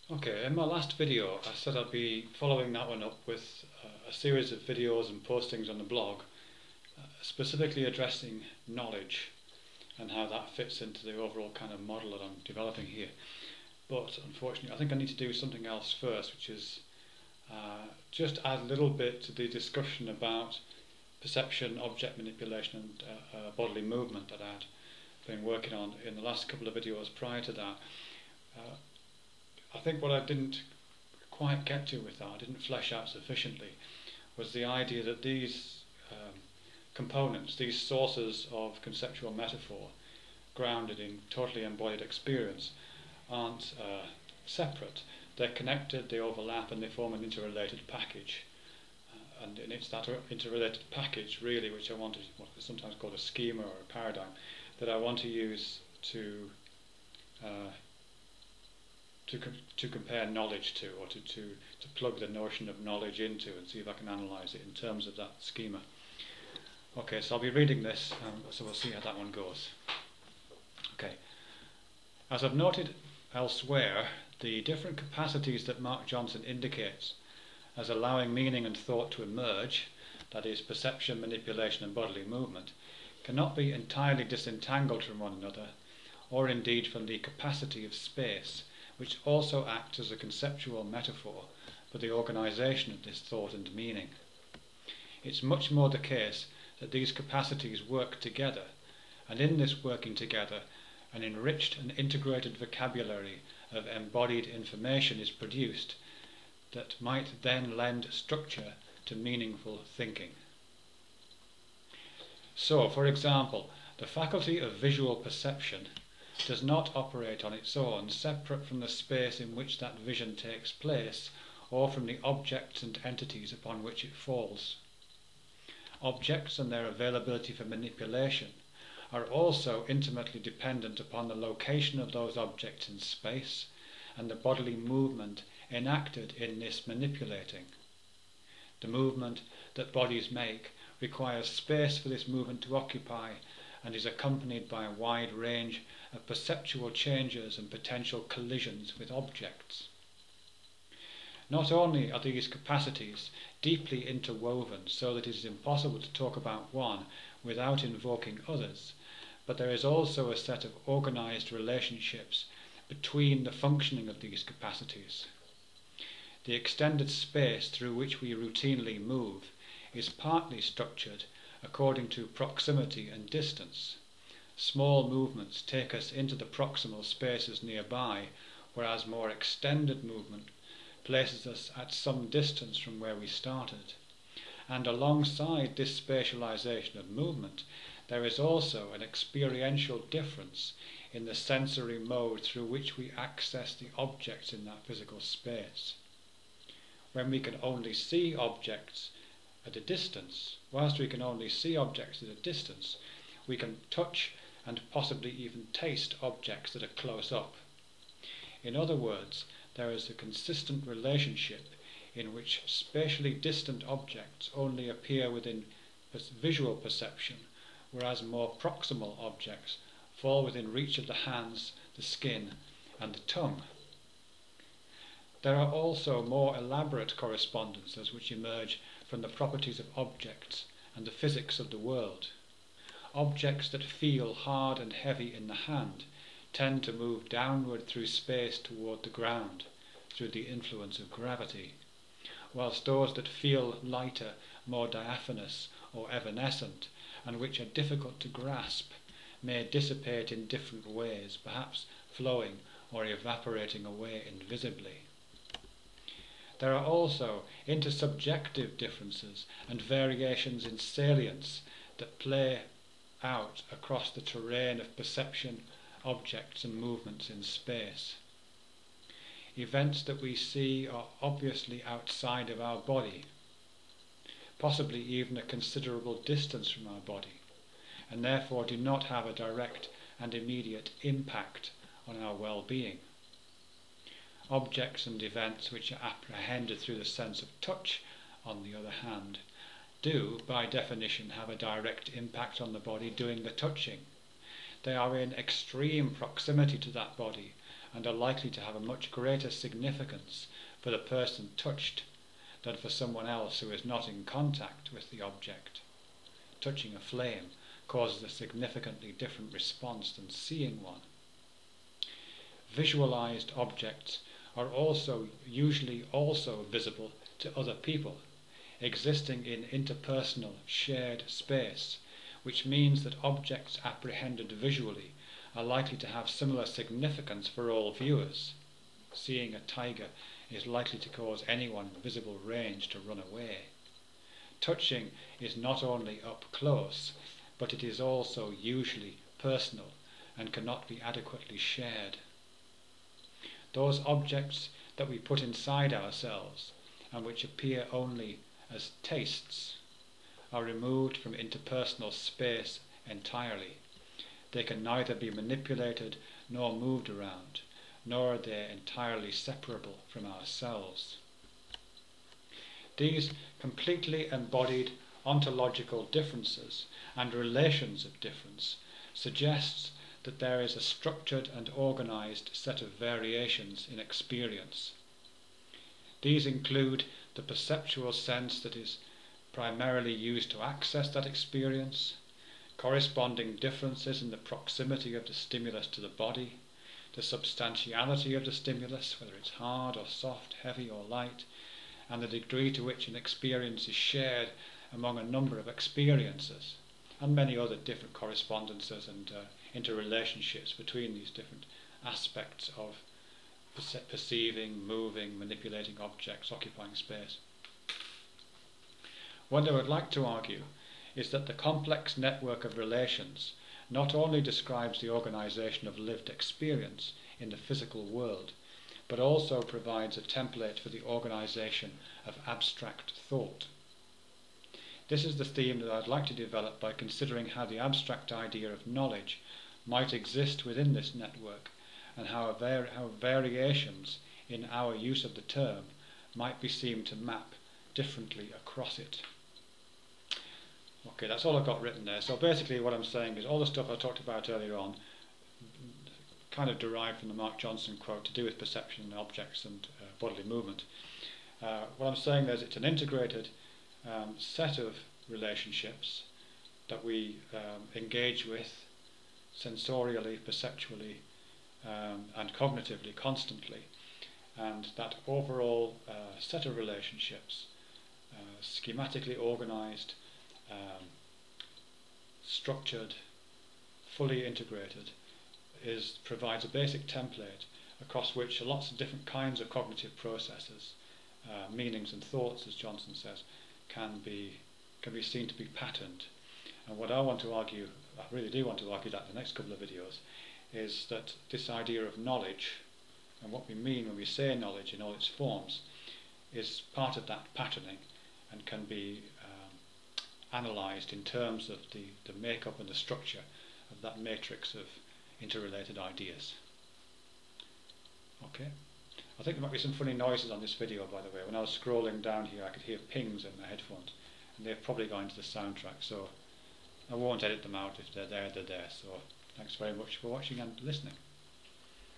Okay, in my last video I said I'd be following that one up with a series of videos and postings on the blog specifically addressing knowledge and how that fits into the overall kind of model that I'm developing here. But unfortunately I think I need to do something else first, which is just add a little bit to the discussion about perception, object manipulation and bodily movement that I'd been working on in the last couple of videos prior to that. I think what I didn't quite get to with that, I didn't flesh out sufficiently, was the idea that these components, these sources of conceptual metaphor grounded in totally embodied experience, aren't separate. They're connected, they overlap, and they form an interrelated package. And it's that interrelated package, really, which I want to, what is sometimes called a schema or a paradigm, that I want to use to compare knowledge to, or to plug the notion of knowledge into and see if I can analyse it in terms of that schema. Okay, so I'll be reading this, so we'll see how that one goes. Okay, as I've noted elsewhere, the different capacities that Mark Johnson indicates as allowing meaning and thought to emerge, that is, perception, manipulation and bodily movement, cannot be entirely disentangled from one another, or indeed from the capacity of space, which also acts as a conceptual metaphor for the organisation of this thought and meaning. It's much more the case that these capacities work together, and in this working together an enriched and integrated vocabulary of embodied information is produced that might then lend structure to meaningful thinking. So, for example, the faculty of visual perception does not operate on its own, separate from the space in which that vision takes place, or from the objects and entities upon which it falls. Objects and their availability for manipulation are also intimately dependent upon the location of those objects in space and the bodily movement enacted in this manipulating. The movement that bodies make requires space for this movement to occupy and is accompanied by a wide range of perceptual changes and potential collisions with objects. Not only are these capacities deeply interwoven so that it is impossible to talk about one without invoking others, but there is also a set of organised relationships between the functioning of these capacities. The extended space through which we routinely move is partly structured according to proximity and distance. Small movements take us into the proximal spaces nearby, whereas more extended movement places us at some distance from where we started. And alongside this spatialization of movement, there is also an experiential difference in the sensory mode through which we access the objects in that physical space. When we can only see objects at a distance, whilst we can only see objects at a distance, we can touch and possibly even taste objects that are close up. In other words, there is a consistent relationship in which spatially distant objects only appear within visual perception, whereas more proximal objects fall within reach of the hands, the skin, and the tongue. There are also more elaborate correspondences which emerge from the properties of objects and the physics of the world. Objects that feel hard and heavy in the hand tend to move downward through space toward the ground through the influence of gravity, whilst those that feel lighter, more diaphanous or evanescent, and which are difficult to grasp, may dissipate in different ways, perhaps flowing or evaporating away invisibly. There are also intersubjective differences and variations in salience that play out across the terrain of perception, objects and movements in space. Events that we see are obviously outside of our body, possibly even a considerable distance from our body, and therefore do not have a direct and immediate impact on our well-being. Objects and events which are apprehended through the sense of touch, on the other hand, do, by definition, have a direct impact on the body doing the touching. They are in extreme proximity to that body and are likely to have a much greater significance for the person touched than for someone else who is not in contact with the object. Touching a flame causes a significantly different response than seeing one. Visualized objects are usually also visible to other people, existing in interpersonal shared space, which means that objects apprehended visually are likely to have similar significance for all viewers. Seeing a tiger is likely to cause anyone in visible range to run away. Touching is not only up close, but it is also usually personal and cannot be adequately shared. Those objects that we put inside ourselves and which appear only as tastes are removed from interpersonal space entirely. They can neither be manipulated nor moved around, nor are they entirely separable from ourselves. These completely embodied ontological differences and relations of difference suggests that there is a structured and organized set of variations in experience. These include the perceptual sense that is primarily used to access that experience, corresponding differences in the proximity of the stimulus to the body, the substantiality of the stimulus, whether it's hard or soft, heavy or light, and the degree to which an experience is shared among a number of experiences, and many other different correspondences and interrelationships between these different aspects of perceiving, moving, manipulating objects, occupying space. What I would like to argue is that the complex network of relations not only describes the organization of lived experience in the physical world, but also provides a template for the organization of abstract thought. This is the theme that I'd like to develop by considering how the abstract idea of knowledge might exist within this network, and how variations in our use of the term might be seen to map differently across it. Okay, that's all I've got written there. So basically what I'm saying is all the stuff I talked about earlier on kind of derived from the Mark Johnson quote to do with perception and objects and bodily movement. What I'm saying is it's an integrated set of relationships that we engage with sensorially, perceptually, and cognitively constantly, and that overall set of relationships, schematically organized, structured, fully integrated, provides a basic template across which lots of different kinds of cognitive processes, meanings and thoughts, as Johnson says, can be seen to be patterned. And what I want to argue, I really do want to argue that in the next couple of videos, is that this idea of knowledge, and what we mean when we say knowledge in all its forms, is part of that patterning and can be analysed in terms of the makeup and the structure of that matrix of interrelated ideas. Okay. I think there might be some funny noises on this video, by the way. When I was scrolling down here I could hear pings in my headphones, and they've probably gone to the soundtrack, so I won't edit them out. If they're there, they're there. So thanks very much for watching and listening.